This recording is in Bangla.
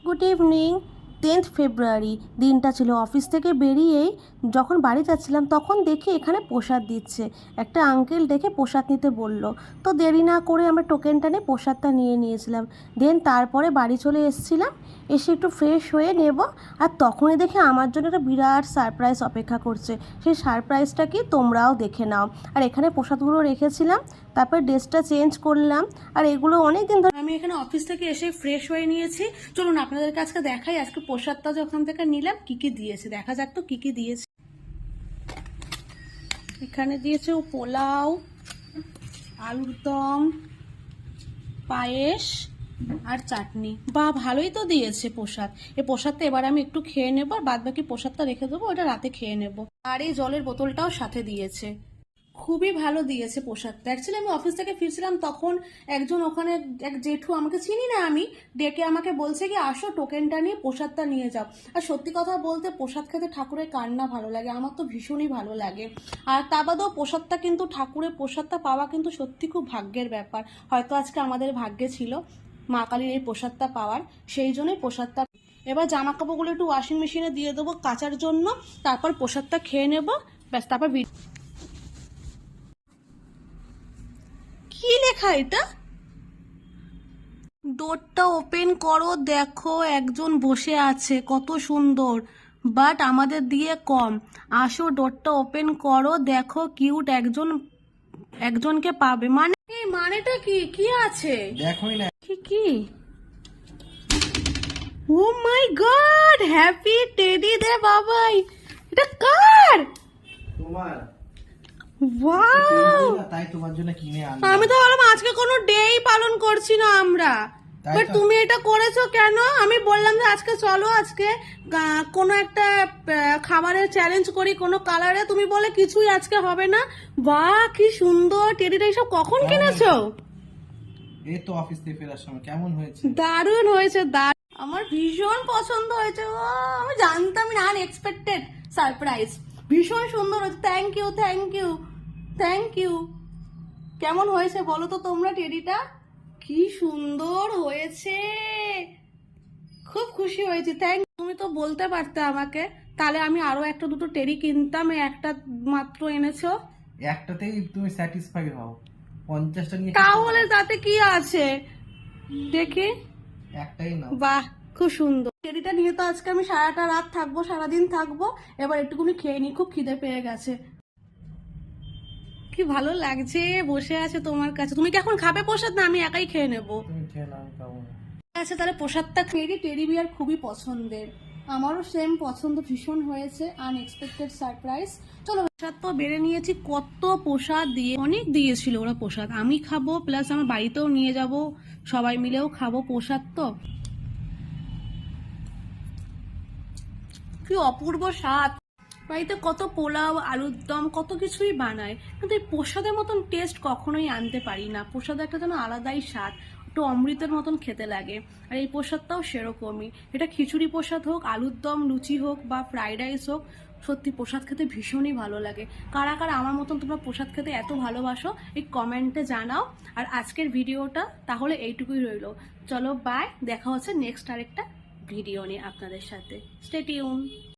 Good evening. 10th ফেব্রুয়ারি দিনটা ছিল। অফিস থেকে বেরিয়েই যখন বাড়ি যাচ্ছিলাম তখন দেখি এখানে প্রসাদ দিচ্ছে। একটা আঙ্কেল দেখে প্রসাদ নিতে বলল, তো দেরি না করে আমরা টোকেনটা নিয়ে প্রসাদটা নিয়ে নিয়েছিলাম। দেন তারপরে বাড়ি চলে এসেছিলাম, এসে একটু ফ্রেশ হয়ে নেব। আর তখনই দেখি আমার জন্য একটা বিরাট সারপ্রাইজ অপেক্ষা করছে। সেই সারপ্রাইজটা কি তোমরাও দেখে নাও। আর এখানে প্রসাদগুলো রেখেছিলাম, তারপর ড্রেসটা চেঞ্জ করলাম। আর এগুলো অনেক দিন ধরে আমি এখানে অফিস থেকে এসে ফ্রেশ হয়ে নিয়েছি। চলুন আপনাদেরকে আজকে দেখাই আজকে প্রসাদটা যে ওখান থেকে নিলাম কি কি দিয়েছে। দেখা যাক তো কি কি দিয়েছে। এখানে দিয়েছে ও পোলাও, আলুর দম, পায়েস আর চাটনি। বা ভালোই তো দিয়েছে প্রসাদ। এই প্রসাদটা এবার আমি একটু খেয়ে নেবো, আর বাদ বাকি প্রসাদটা রেখে দেবো, ওটা রাতে খেয়ে নেবো। আর এই জলের বোতলটাও সাথে দিয়েছে। খুবই ভালো দিয়েছে প্রসাদটা। অ্যাকচুয়ালি আমি অফিস থেকে ফিরছিলাম, তখন একজন ওখানে এক জেঠু, আমাকে চিনি না আমি, ডেকে আমাকে বলছে কি আসো টোকেনটা নিয়ে প্রসাদটা নিয়ে যাও। আর সত্যি কথা বলতে প্রসাদ খেতে ঠাকুরের কার না ভালো লাগে, আমার তো ভীষণই ভালো লাগে। আর তা বাদেও প্রসাদটা কিন্তু ঠাকুরের প্রসাদটা পাওয়া কিন্তু সত্যি খুব ভাগ্যের ব্যাপার। হয়তো আজকে আমাদের ভাগ্যে ছিল মা কালীর এই প্রসাদটা পাওয়ার, সেই জন্যই প্রসাদটা। এবার জামা কাপড়গুলো একটু ওয়াশিং মেশিনে দিয়ে দেবো কাচার জন্য, তারপর প্রসাদটা খেয়ে নেবো, ব্যাস। তারপর কি লেখা এটা? ডোরটা ওপেন করো, দেখো একজন বসে আছে, কত সুন্দর, বাট আমাদের দিয়ে কম। আসো ডোরটা ওপেন করো, দেখো কিউট একজনকে পাবে। মানে এই মানেটা কি? কি আছে দেখোই না। কি কি? ও মাই গড, হ্যাপি টেডি দে বাবাই। এটা কার? তোমার। ওয়াও, তাই তোমার জন্য কিনে আনলাম। আমি তো ভাবলাম আজকে কোনো ডেই পালন করছি না আমরা, বাট তুমি এটা করেছো কেন? আমি বললাম যে আজকে চলো আজকে কোনো একটা খাবারের চ্যালেঞ্জ করি কোনো কালারে, তুমি বলে কিছুই আজকে হবে না। বাহ কি সুন্দর টেডিটা। এইসব কখন কিনেছো? এই তো অফিস থেকে ফেরার সময়। কেমন হয়েছে? দারুণ হয়েছে, আমার ভীষণ পছন্দ হয়েছে। ও আমি জানতামই না, আনএক্সপেক্টেড সারপ্রাইজ। ভীষণ সুন্দর হয়েছে। Thank you thank you thank you. কেমন হয়েছে বলো তো তোমরা টেডিটা? কি সুন্দর হয়েছে, খুব খুশি হয়েছি। থ্যাংক। তুমি তো বলতে পারতে আমাকে, তাহলে আমি আরো একটা দুটো টেডি কিনতাম। একটা মাত্র এনেছো। একটাতেই তুমি স্যাটিসফাই হও, 50টা নিয়ে তাহলে তাতে কি আছে দেখি। একটাই নাও। বাহ খুব সুন্দর। টেডিটা নিয়ে তো আজকে আমি সারাটা রাত থাকবো, সারাদিন থাকবো। এবার একটুকুনি খেয়ে নি, খুব খিদে পেয়ে গেছে। কি ভালো লাগছে বসে আছে তোমার কাছে। তুমি কি এখন খাবে প্রসাদ? না আমি একাই খেয়ে নেবো। তুমি খেয়ে নাও, আমি খাবো না। আচ্ছা তাহলে প্রসাদটা খেয়ে দিই। টেডি বিয়ার খুবই পছন্দের, আমারও সেম পছন্দ, ভীষণ হয়েছে। Unexpected surprise. চলো প্রসাদ তো বেড়ে নিয়েছি। কত প্রসাদ দিয়ে, অনেক দিয়েছিল ওরা প্রসাদ। আমি খাবো প্লাস আমার বাড়িতেও নিয়ে যাব, সবাই মিলেও খাবো প্রসাদ। তো কি অপূর্ব স্বাদ। বাড়িতে কত পোলাও, আলুর দম, কত কিছুই বানায়, কিন্তু এই প্রসাদের মতন টেস্ট কখনোই আনতে পারি না। প্রসাদ একটা যেন আলাদাই স্বাদ, একটু অমৃতের মতন খেতে লাগে। আর এই প্রসাদটাও সেরকমই। এটা খিচুড়ি প্রসাদ হোক, আলুর দম, লুচি হোক বা ফ্রাইড রাইস হোক, সত্যি প্রসাদ খেতে ভীষণই ভালো লাগে। কারা কারা আমার মতন তোমরা প্রসাদ খেতে এত ভালোবাসো এই কমেন্টে জানাও। আর আজকের ভিডিওটা তাহলে এইটুকুই রইলো। চলো বাই, দেখা হচ্ছে নেক্সট আরেকটা ভিডিও নিয়ে আপনাদের সাথে। Stay tune.